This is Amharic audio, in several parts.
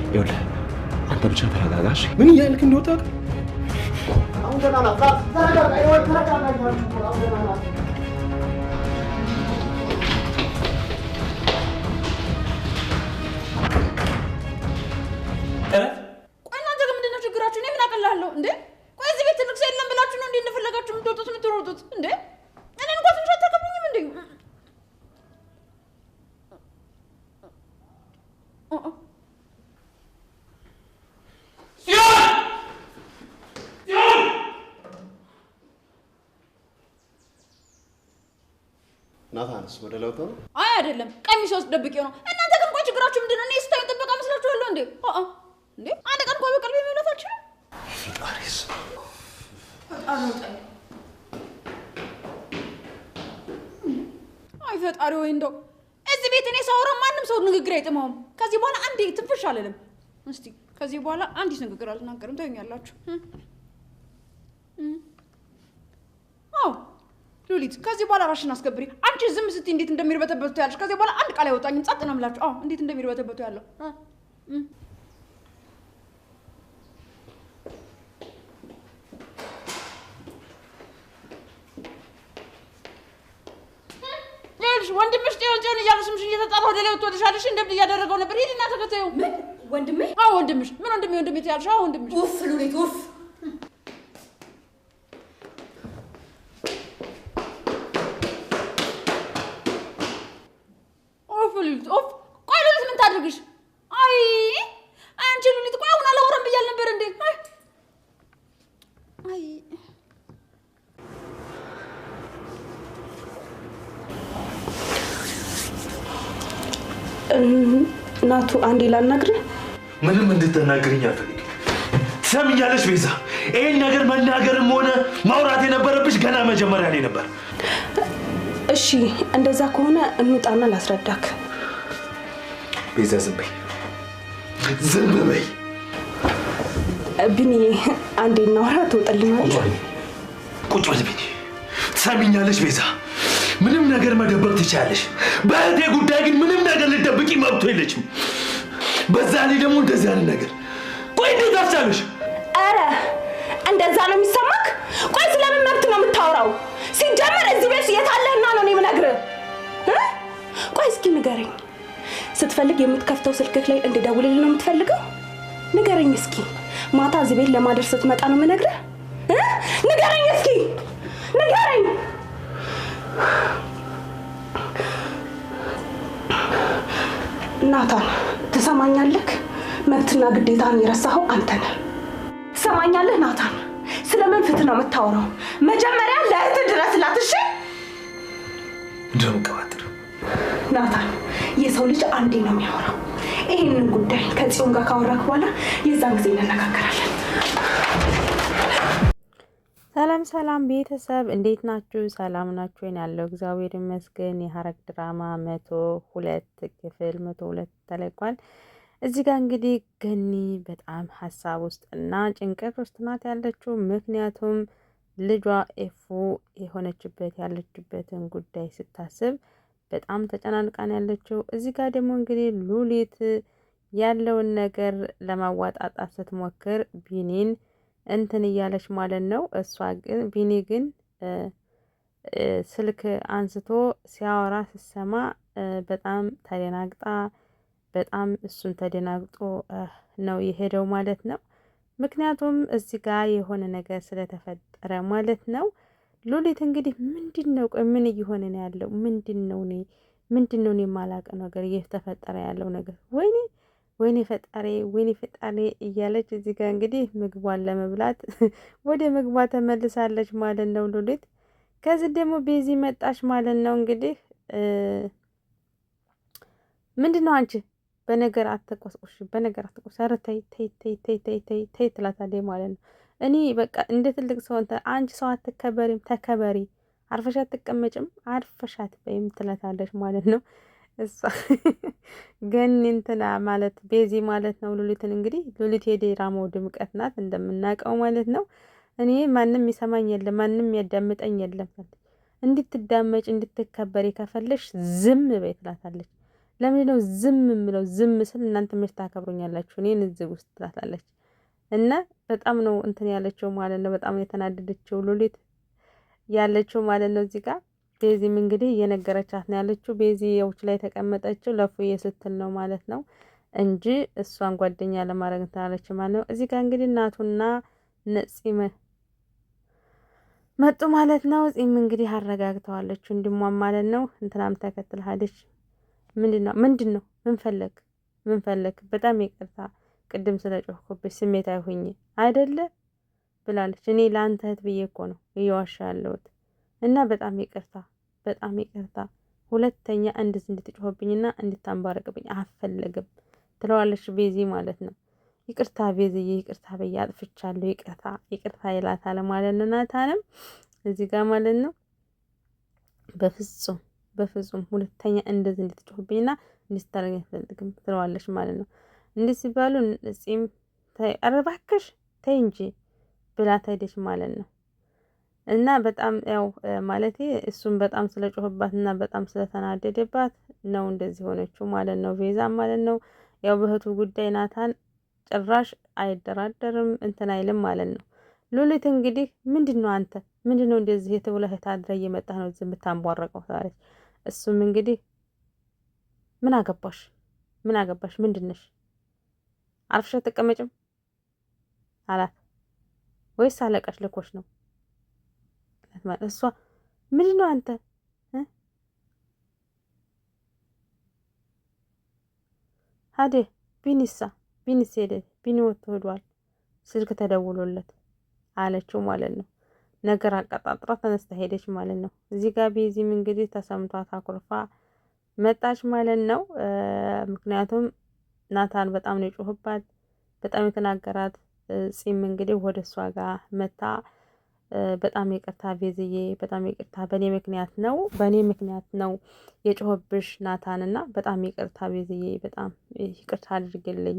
ይኸውልህ አንተ ብቻ ተረጋጋሽ። ምን እያልክ እንደወጣ አሁን ገና ናት። ተረጋጋ። ይኸውልህ ተረጋጋ። አሁን ገና ናት። ቆይ እናንተ ግን ምንድን ነው ችግራችሁ? እኔ ምን አቀላለሁ እንዴ? ቆይ እዚህ ቤት ትልቅ ሰው የለም ብላችሁ ነው እንዴ እንደፈለጋችሁ የምትወጡት የምትሮጡት እንዴ? እኔን እንኳን ትንሽ አታከብሩኝም እንዴ? ናታንስ ወደ ለውጥ ነው? አይ አይደለም፣ ቀሚስ ውስጥ ደብቄው ነው። እናንተ ግን ቆይ ችግራችሁ ምንድን ነው? እኔ ስታዩ ጥበቃ መስላችኋለሁ እንዴ? እንዴ አንድ ቀን ቆይ በቀልቤ መብላት አልችልም። ፊጣሪስ አይ ፈጣሪ ወይ እንደው እዚህ ቤት እኔ ሳወራ ማንም ሰው ንግግር አይጥመውም። ከዚህ በኋላ አንዴ ትንፍሽ አልልም። እስቲ ከዚህ በኋላ አንዲት ንግግር አልናገርም። ታዩኛላችሁ። አዎ ሉሊት፣ ከዚህ በኋላ ራሽን አስከብሪ። አንቺ ዝም ስትይ እንዴት እንደሚርበተበቱ ያለሽ። ከዚህ በኋላ አንድ ቃል አይወጣኝም። ጸጥ ነው የምላችሁ። አዎ እንዴት እንደሚርበተበቱ ያለው ወንድምሽ ጤዮን እያሉ ስምሽን እየተጣራ ወደ ላይ ወጥቶልሻልሽ። እንደምን እያደረገው ነበር? ሂድና ተከታዩ። ምን ወንድሜ? አዎ ወንድምሽ። ምን ወንድሜ ትያለሽ? አዎ ወንድምሽ። ኡፍ ሉሊት ኡፍ። ኡፍ ሉሊት ኡፍ። ቆይ ሉሊት ምን ታድርግሽ? አይ አንቺ ሉሊት፣ ቆይ አሁን አላወራም ብያል ነበር እንዴ? አይ ናቱ አንዴ ላናግርህ። ምንም እንድትናገርኝ አልፈልግም። ትሰምኛለሽ ቤዛ? ይሄን ነገር መናገርም ሆነ ማውራት የነበረብሽ ገና መጀመሪያ ላይ ነበር። እሺ እንደዛ ከሆነ እንውጣና ላስረዳክ። ቤዛ ዝም በይ፣ ዝም በይ። ቢኒ አንዴ እናውራ። ትወጣልኛለሽ? ቁጭ በል ቢኒ። ትሰምኛለሽ ቤዛ? ምንም ነገር መደበቅ ትችያለሽ። በእህቴ ጉዳይ ግን ምንም ነገር ልትደብቂ መብቱ የለችም። በዛ ላይ ደግሞ እንደዚህ ያለ ነገር ቆይ እንዴት አስቻለሽ? ኧረ እንደዛ ነው የሚሰማክ? ቆይ ስለምን መብት ነው የምታወራው? ሲጀመር እዚህ ቤት የታለህና ነው እኔ የምነግርህ? ቆይ እስኪ ንገረኝ። ስትፈልግ የምትከፍተው ስልክክ ላይ እንድደውልልህ ነው የምትፈልገው? ንገረኝ እስኪ። ማታ እዚህ ቤት ለማደር ስትመጣ ነው የምነግርህ? ንገረኝ እስኪ ንገረኝ። ናታን ትሰማኛለህ? መብትና ግዴታን የረሳኸው አንተ ነህ። ትሰማኛለህ ናታን? ስለምን ፍትህ ነው የምታወራው? መጀመሪያ ለእህትህ ድረስላት። እሺ እንደምቀባጥር ናታን፣ የሰው ልጅ አንዴ ነው የሚያወራው። ይህንን ጉዳይ ከጽዮን ጋር ካወራክ በኋላ የዛን ጊዜ እንነጋገራለን። ሰላም ሰላም ቤተሰብ እንዴት ናችሁ? ሰላም ናችሁ? ያለው እግዚአብሔር ይመስገን። የሐረግ ድራማ 102 ክፍል 102 ተለቋል። እዚህ ጋር እንግዲህ ገኒ በጣም ሀሳብ ውስጥ እና ጭንቀት ውስጥ ናት ያለችው። ምክንያቱም ልጇ ኤፉ የሆነችበት ያለችበትን ጉዳይ ስታስብ በጣም ተጨናንቃን ያለችው። እዚህ ጋር ደግሞ እንግዲህ ሉሊት ያለውን ነገር ለማዋጣጣት ስትሞክር ቢኒን እንትን እያለች ማለት ነው። እሷ ግን ቢኒ ግን ስልክ አንስቶ ሲያወራ ስትሰማ በጣም ተደናግጣ በጣም እሱን ተደናግጦ ነው የሄደው ማለት ነው። ምክንያቱም እዚህ ጋር የሆነ ነገር ስለተፈጠረ ማለት ነው። ሉሊት እንግዲህ ምንድን ነው ቆይ ምን እየሆነ ነው ያለው? ምንድን ነው እኔ የማላውቀው ነገር እየተፈጠረ ያለው ነገር? ወይኔ ፈጣሪ እያለች እዚህ ጋር እንግዲህ ምግቧን ለመብላት ወደ ምግቧ ተመልሳለች ማለት ነው ሉሊት። ከዚህ ደግሞ ቤዚ መጣች ማለት ነው። እንግዲህ ምንድን ነው አንቺ በነገር አትቆስቁሽ፣ ኧረ ተይ ትላታለች ማለት ነው። እኔ በቃ እንደ ትልቅ ሰው አንቺ ሰው አትከበሪም፣ ተከበሪ፣ አርፈሽ አትቀመጭም፣ አርፈሽ አትበይም ትላታለች ማለት ነው። እሷ ግን እንትና ማለት ቤዚ ማለት ነው ሉሊትን። እንግዲህ ሉሊት የድራማው ድምቀት ናት እንደምናውቀው ማለት ነው። እኔ ማንም ይሰማኝ የለም፣ ማንም ያዳምጠኝ የለም። እንድትዳመጭ እንድትከበሪ ከፈለሽ ዝም በይ ትላታለች። ለምንድን ነው ዝም የምለው? ዝም ስል እናንተ መች ታከብሩኛላችሁ? እኔን እዚህ ውስጥ ትላታለች እና በጣም ነው እንትን ያለችው ማለት ነው። በጣም የተናደደችው ሉሊት ያለችው ማለት ነው። እዚህ ጋር ቤዚም እንግዲህ እየነገረቻት ነው ያለችው። ቤዚ የውጭ ላይ የተቀመጠችው ለፉዬ ስትል ነው ማለት ነው እንጂ እሷን ጓደኛ ለማድረግ ትላለች ማለት ነው። እዚህ ጋር እንግዲህ እናቱና ነፂ መጡ ማለት ነው። ፂም እንግዲህ አረጋግተዋለች እንዲሟም ማለት ነው። እንትናም ተከትል ሄደች። ምንድን ነው ምን ፈለግ? በጣም ይቅርታ ቅድም ስለጮህኩብሽ ስሜታዊ ሁኜ አይደለ ብላለች። እኔ ለአንተ እህት ብዬ እኮ ነው እየዋሻ ያለሁት እና በጣም ይቅርታ ሁለተኛ እንደዚህ እንድትጮህብኝና እንድታንባረቅብኝ አልፈለግም ትለዋለች ቤዚ ማለት ነው። ይቅርታ ቤዝዬ፣ ይቅርታ በይ አጥፍቻለሁ፣ ይቅርታ ይላታል ማለት ነው። ናታንም እዚህ ጋር ማለት ነው በፍጹም ሁለተኛ እንደዚህ እንድትጮህብኝና እንድታረገኝ አልፈልግም ትለዋለች ማለት ነው። እንዲህ ሲባሉ ፂም ኧረ እባክሽ ተይ እንጂ ብላ ሄደች ማለት ነው። እና በጣም ያው ማለቴ እሱም በጣም ስለጮህባት እና በጣም ስለተናደደባት ነው እንደዚህ ሆነችው ማለት ነው። ቤዛ ማለት ነው ያው በእህቱ ጉዳይ ናታን ጭራሽ አይደራደርም እንትን አይልም ማለት ነው። ሉሊት እንግዲህ አንተ ምንድን ነው እንደዚህ የተውለህ ታድረ እየመጣህ ነው እዚህ የምታንቧረቀው ታለች። እሱም እንግዲህ ምን አገባሽ ምንድነሽ አርፍሽ አትቀመጭም አላት። ወይስ አለቃሽ ልኮሽ ነው? እሷ ምንድን ነው አንተ ሀዴ ቢኒስ ሄደ ቢኒ ወጥቶ ሄዷል ስልክ ተደውሎለት አለችው ማለት ነው። ነገር አቀጣጥራ ተነስታ ሄደች ማለት ነው። እዚህ ጋር ቤዚም እንግዲህ ተሰምቷት አኩርፋ መጣች ማለት ነው። ምክንያቱም ናታን በጣም ነው የጮህባት፣ በጣም የተናገራት። ፂም እንግዲህ ወደ እሷ ጋር መታ በጣም ይቅርታ ቤዝዬ፣ በጣም ይቅርታ በእኔ ምክንያት ነው የጮህብሽ ናታን እና በጣም ይቅርታ ቤዝዬ፣ በጣም ይቅርታ አድርግልኝ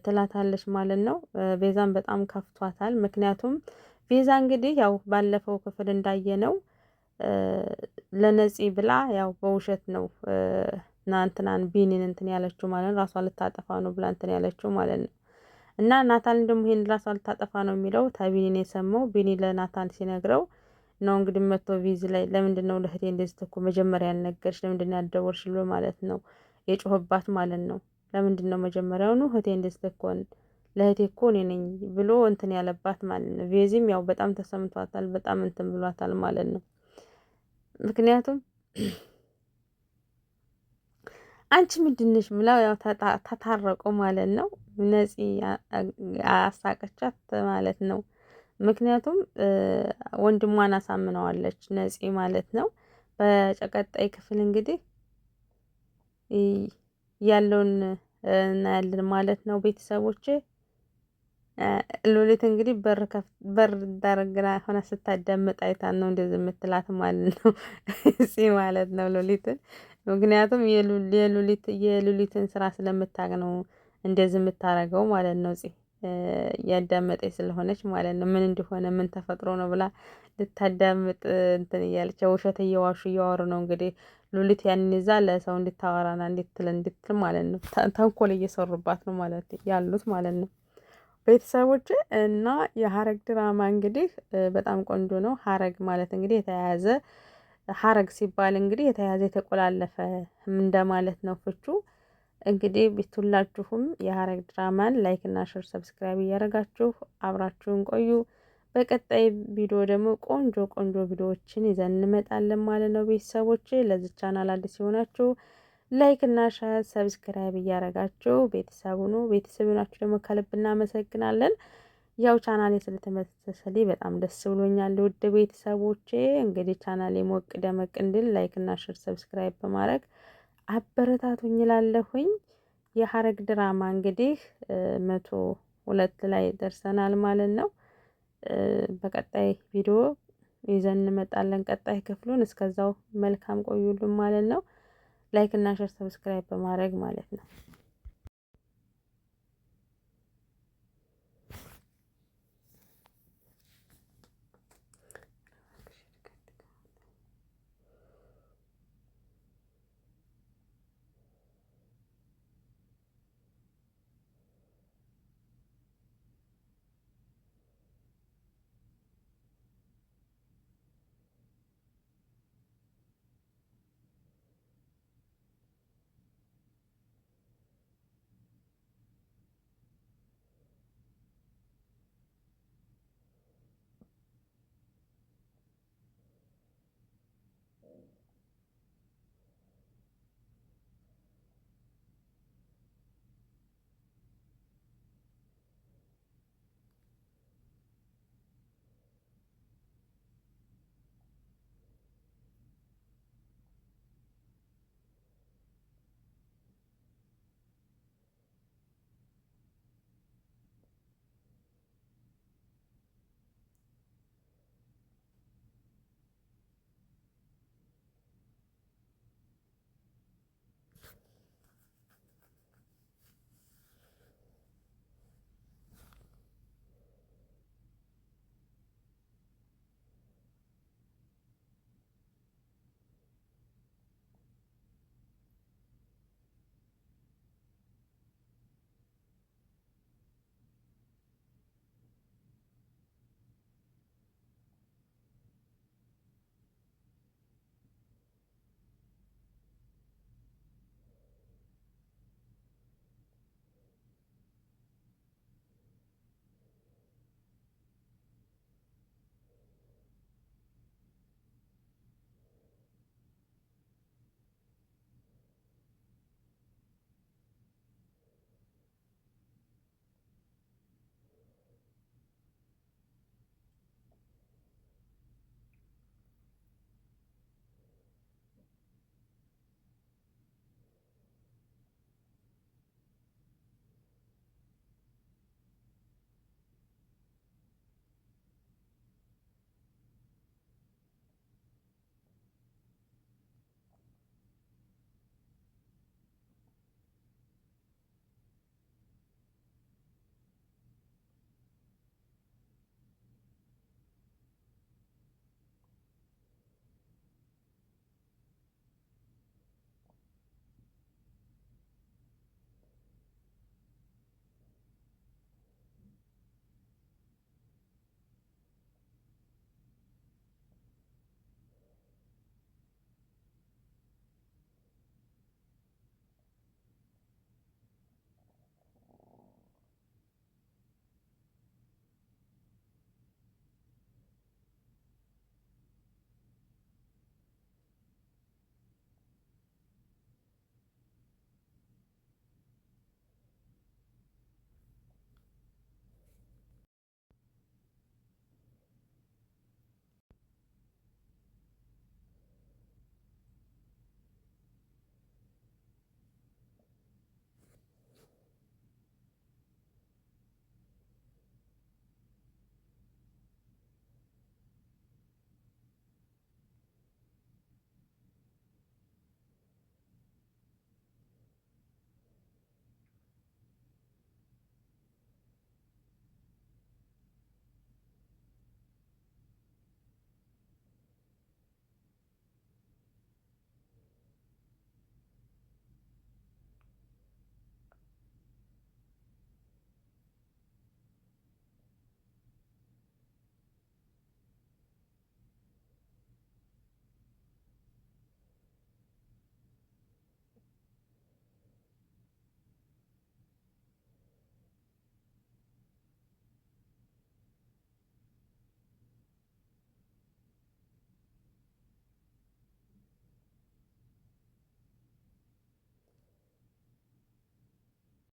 ትላታለች ማለት ነው። ቤዛም በጣም ከፍቷታል። ምክንያቱም ቤዛ እንግዲህ ያው ባለፈው ክፍል እንዳየነው ለነፂ ብላ ያው በውሸት ነው ናንትናን ቢኒን እንትን ያለችው ማለት ነው። ራሷ ልታጠፋ ነው ብላ እንትን ያለችው ማለት ነው። እና ናታን ደግሞ ይሄን ራሷ ልታጠፋ ነው የሚለው ተቢኒን የሰማው ቢኒ ለናታን ሲነግረው ነው እንግዲህ መጥቶ ቪዝ ላይ ለምንድን ነው ለህቴ እንደዚህ እኮ መጀመሪያ ያልነገርሽ ለምንድን ነው ያልደወልሽልኝ ማለት ነው የጮህባት ማለት ነው። ለምንድን ነው መጀመሪያውኑ ህቴ እንደዚህ እኮ ለህቴ እኮ እኔ ነኝ ብሎ እንትን ያለባት ማለት ነው። ቪዚም ያው በጣም ተሰምቷታል፣ በጣም እንትን ብሏታል ማለት ነው። ምክንያቱም አንቺ ምንድነሽ ብለው ያው ተታረቁ ማለት ነው። ነፂ አሳቀቻት ማለት ነው። ምክንያቱም ወንድሟን አሳምነዋለች ነፂ ማለት ነው። በቀጣይ ክፍል እንግዲህ ያለውን እናያለን ማለት ነው። ቤተሰቦቼ ሉሊት እንግዲህ በር ዳርግራ ሆነ ስታዳምጥ አይታን ነው እንደዚህ የምትላት ማለት ነው። እሺ ማለት ነው ሉሊትን። ምክንያቱም የሉሊትን ስራ ስለምታውቅ ነው እንደዚህ የምታረገው ማለት ነው። ያዳመጠች ስለሆነች ማለት ነው። ምን እንደሆነ ምን ተፈጥሮ ነው ብላ ልታዳምጥ እንትን እያለች ውሸት እየዋሹ እያወሩ ነው እንግዲህ ሉሊት ያንን ይዛ ለሰው እንድታወራና እንድትል ማለት ነው። ተንኮል እየሰሩባት ነው ማለት ያሉት ማለት ነው። ቤተሰቦች እና የሀረግ ድራማ እንግዲህ በጣም ቆንጆ ነው። ሀረግ ማለት እንግዲህ የተያያዘ ሀረግ ሲባል እንግዲህ የተያያዘ የተቆላለፈ እንደማለት ነው ፍቹ። እንግዲህ ሁላችሁም የሀረግ ድራማን ላይክ እና ሼር ሰብስክራይብ እያደረጋችሁ አብራችሁን ቆዩ። በቀጣይ ቪዲዮ ደግሞ ቆንጆ ቪዲዮዎችን ይዘን እንመጣለን ማለት ነው። ቤተሰቦች ለዚህ ቻናል አዲስ ሲሆናችሁ ላይክ እና ሼር ሰብስክራይብ እያደረጋችሁ ቤተሰብ ናችሁ ደግሞ ከልብ እናመሰግናለን። ያው ቻናሌ ስለተመሰለኝ በጣም ደስ ብሎኛል። ውድ ቤተሰቦቼ እንግዲህ ቻናሌ ሞቅ ደመቅ እንድል ላይክ እና ሼር ሰብስክራይብ በማድረግ አበረታቱኝ እላለሁኝ። የሀረግ ድራማ እንግዲህ 102 ላይ ደርሰናል ማለት ነው። በቀጣይ ቪዲዮ ይዘን እንመጣለን ቀጣይ ክፍሉን። እስከዛው መልካም ቆዩልን ማለት ነው። ላይክ እና ሼር ሰብስክራይብ በማድረግ ማለት ነው።